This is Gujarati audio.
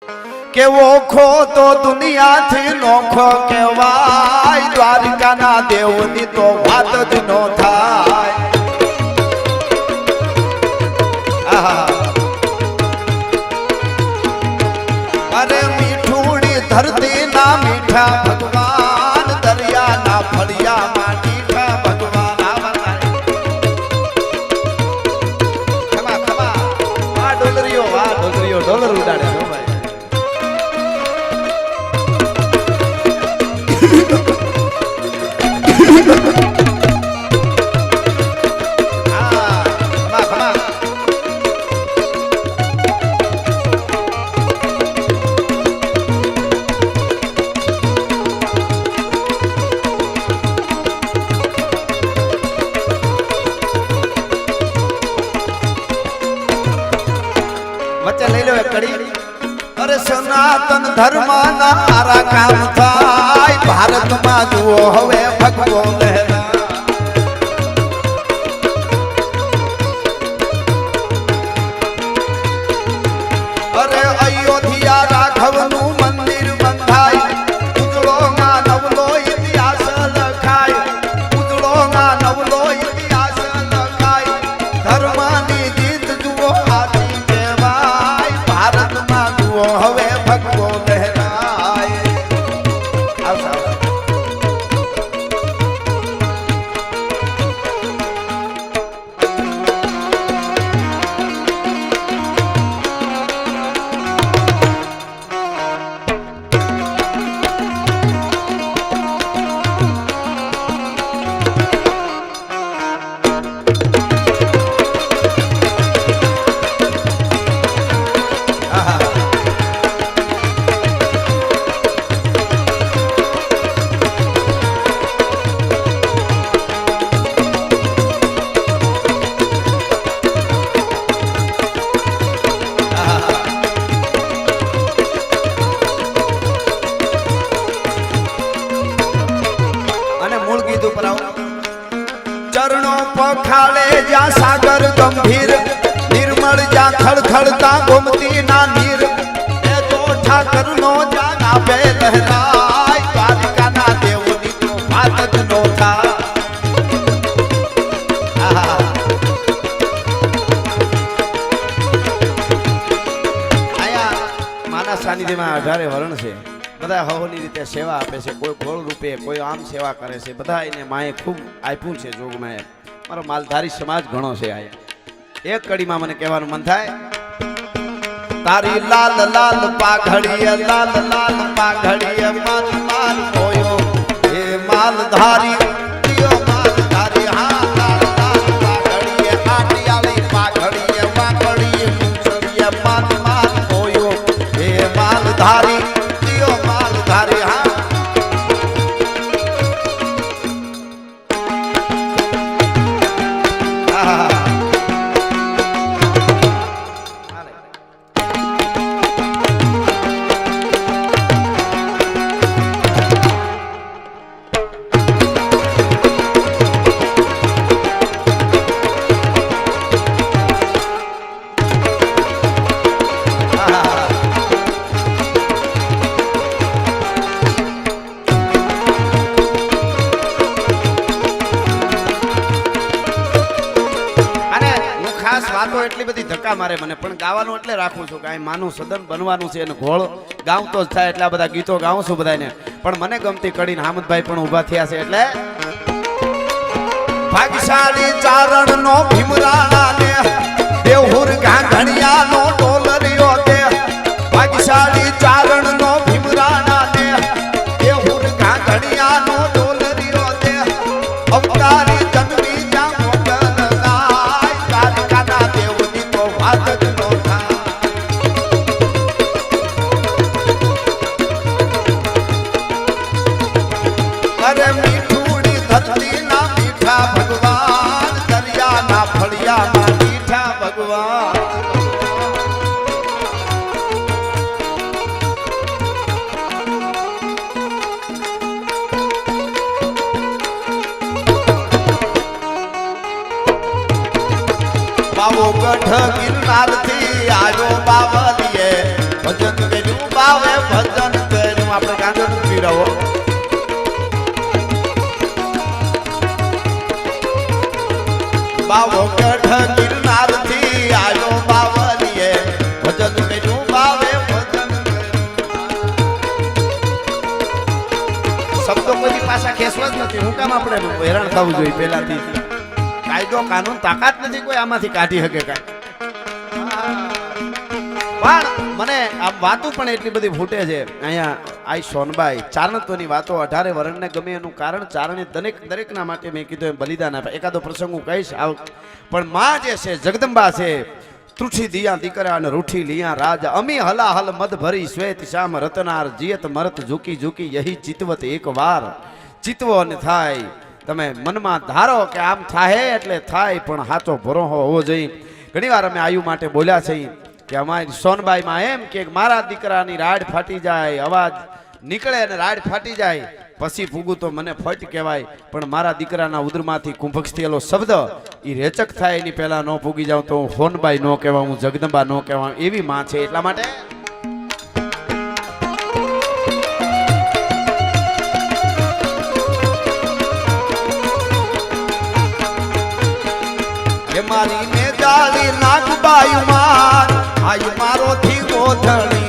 કે ઓખો તો દુનિયાથી નોખો કહેવાય, દ્વારકાના દેવની તો વાત જ નો થાય. અરે મીઠુડી ધરતી ના મીઠા ભગવાન, દરિયા ના ફળિયા માં મીઠા ભગવાન. ખમા ખમા આ ડોલરીઓ ડોલર ઉડાડે છો ભાઈ. વચ્ચે લઈ લો એક કડી. અરે સનાતન ધર્મ ના સારા કામ થાય, ભારતમાં જુઓ હવે ભગવો લહેરા. અરે અયોધ્યા રાઘવનું મંદિર બંધાય, ઉજળોમાં નવલો ઇતિહાસ લખાય, ઉજળોમાં નવલો ઇતિહાસ લખાય. ધર્મની જીત જુઓ આથી કહેવાય, ભારતમાં જુઓ હવે ભગવો લહેરાય. ચરણો પખાળે જ્યાં સાગર ગંભીર, નિર્મળ જ્યાં ખળખળતા ગોમતી ના નીર, એ તો ઠાકર નો જાન આપે લહેરાય, દ્વારકાના દેવની તો વાત જ નો થાય. આયા માના સાનિધ્યમાં 18 વર્ણ છે, બધા હવની રીતે સેવા આપે છે, કોઈ ગોળ રૂપે, કોઈ આમ સેવા કરે છે. બધા એને માએ ખૂબ આપ્યું છે જોગમાં. મારો માલધારી સમાજ ઘણો છે. આયા એક કડીમાં મને કહેવાનું મન થાય, તારી લાલ લાલ પાઘડીએ, લાલ લાલ પાઘડીએ મન માલ હોયો, હે માલધારી દિયો માલધારી. હા લાલ લાલ પાઘડીએ, આટિયાળી પાઘડીએ, વાકડીએ મૂછડીએ મન માલ હોયો, હે માલધારી માલધારી. હા વાતો એટલી બધી ધક્કા મારે મને, પણ ગાવાનું એટલે રાખું છું કે આ માનું સદન બનવાનું છે અને ઘોળ ગાવતો જ થાય. એટલા બધા ગીતો ગાઉં છું બધાને, પણ મને ગમતી કડીને હામદભાઈ પણ ઊભા થયા છે. એટલે ભાગશાળી ચારણ નો ભીમરાણા ને, દેવહુર ગાંધણિયા નો ડોલરિયો દે. ભાગશાળી ચારણ નો ભીમરાણા ને, દેવહુર ગાંધણિયા નો ડોલરિયો દે. અવતારી જન્મી જા અરે મીઠુડી ધરતી ના મીઠા ભગવાન, દરિયા ના ફળિયા માં મીઠા ભગવાન. બાવો ગઢ ગિરનાર થી આવ્યો બાવલીએ, ભજન કર્યું ભાવે ભજન કર્યું. આપણે ગાંધો પીરાવો. બાવો ગઢ ગિરનાર થી આવ્યો બાવલીએ ભજન કર્યું ભાવે ભજન કર્યું. શબ્દો કોઈ પાછા ખેંચવા જ નથી. હું કામ આપણે હેરાન થવું જોઈએ પહેલાથી. કાયદો કાનૂન તાકાત નથી કોઈ આમાંથી કાઢી શકે કાંઈ. પણ મને આ વાતો પણ એટલી બધી ફૂટે છે અહીંયા. આઈ સોનબાઈ ચારણત્વની વાતો 18 વર્ણને ગમે એનું કારણ ચારણે દરેકના માટે મેં કીધું એમ બલિદાન આપ્યા. એકાદો પ્રસંગ હું કહીશ. પણ માં જે છે જગદંબા છે, ત્રુઠી દિયા દીકરા અને રૂઠી લિયા રાજ અમી હલાહલ મદ ભરી શ્વેત શ્યામ રતનાર જીયત મરત ઝૂકી ઝૂકી યહી ચિતવત એક વાર ચિતવો અને થાય. તમે મનમાં ધારો કે આમ થાય એટલે થાય, પણ સાચો ભરોસો હોવો જોઈએ. ઘણી વાર અમે આયુ માટે બોલ્યા છે કે અમારી સોનબાઈમાં એમ કે મારા દીકરાની રાડ ફાટી જાય, અવાજ નીકળે અને રાડ ફાટી જાય પછી ફૂગું તો મને ફટ કહેવાય, પણ મારા દીકરાના ઉદરમાંથી કુંભક્ષ થયેલો શબ્દ એ રેચક થાય એની પહેલા ન ફૂગી જાઉં તો હું સોનબાઈ ન કહેવાય, હું જગદંબા ન કહેવાય. એવી માં છે. એટલા માટે મારી મેજાલી નાગબાઈ માર આયુ મારો થી ગોધણી